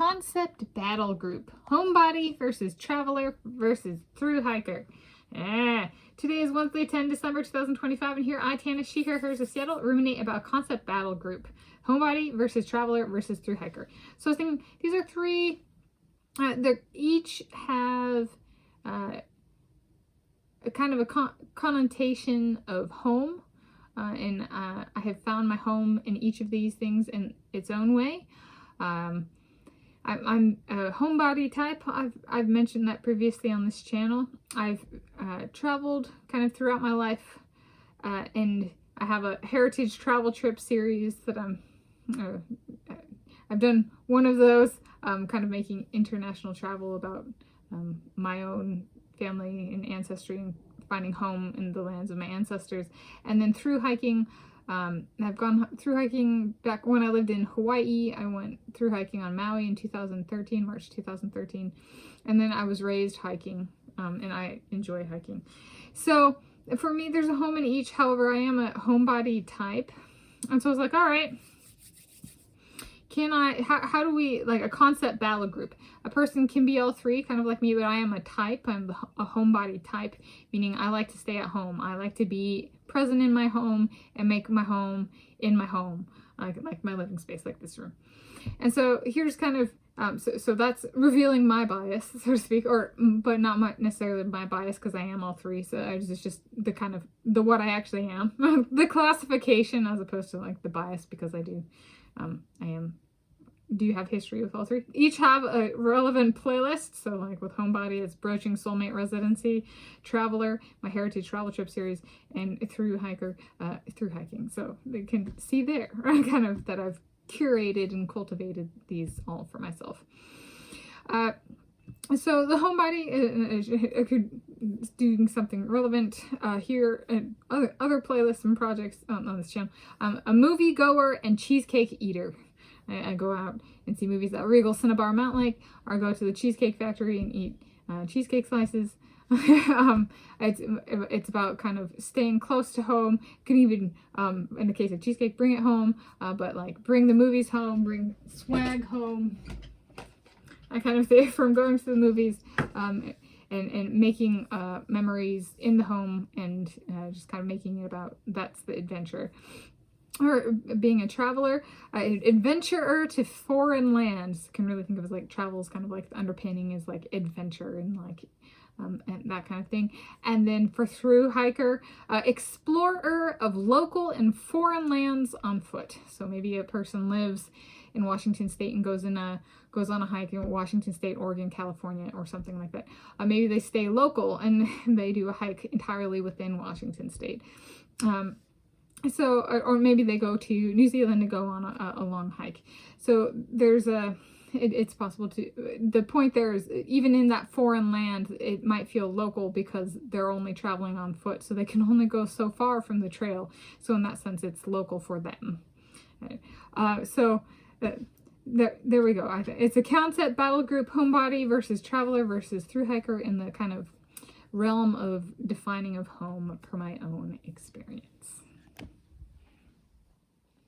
concept battle group. Homebody versus traveler versus thru-hiker. Today is Wednesday, 10 December 2025, and here I, Tanis, she, her, hers of Seattle, ruminate about concept battle group. Homebody versus traveler versus thru-hiker. So I was thinking, these are three, they each have a kind of a connotation of home. And I have found my home in each of these things in its own way. I'm a homebody type. I've mentioned that previously on this channel. I've traveled kind of throughout my life, and I have a heritage travel trip series that I've done one of those, kind of making international travel about my own family and ancestry and finding home in the lands of my ancestors. And then through hiking, I've gone through hiking back when I lived in Hawaii. I went through hiking on Maui in 2013, March 2013. And then I was raised hiking, and I enjoy hiking. So for me, there's a home in each. However, I am a homebody type. And so I was like, all right, how do we, like a concept battle group? A person can be all three, kind of like me, but I am a type. I'm a homebody type, meaning I like to stay at home. I like to be present in my home and make my home in my home, like my living space, like this room. And so here's kind of, so that's revealing my bias, so to speak, but not necessarily my bias, because I am all three. So it's just the kind of, what I actually am, the classification, as opposed to like the bias, because I do have history with all three. Each have a relevant playlist. So like with Homebody, it's Broaching Soulmate Residency, Traveler, my Heritage Travel Trip series, and Thru-hiker, through hiking. So they can see there kind of that I've curated and cultivated these all for myself. So the homebody, doing something relevant here, and other playlists and projects on this channel. A movie goer and cheesecake eater. I go out and see movies at Regal Cinnabar Mountain Lake, or go to the Cheesecake Factory and eat cheesecake slices. It's about kind of staying close to home. You can even, in the case of cheesecake, bring it home, but like bring the movies home, bring swag home. I kind of think from going to the movies, and making memories in the home, and just kind of making it about, that's the adventure. Or being a traveler, adventurer to foreign lands. Can really think of it as like travel is kind of like the underpinning is like adventure and like and that kind of thing. And then for thru-hiker, explorer of local and foreign lands on foot. So maybe a person lives in Washington State and goes on a hike in Washington State, Oregon, California, or something like that. Maybe they stay local and they do a hike entirely within Washington State. So, or maybe they go to New Zealand to go on a long hike. So there's it's possible to, the point there is, even in that foreign land, it might feel local because they're only traveling on foot, so they can only go so far from the trail. So in that sense, it's local for them. There we go. It's a concept battle group, homebody versus traveler versus thru-hiker, in the kind of realm of defining of home per my own experience.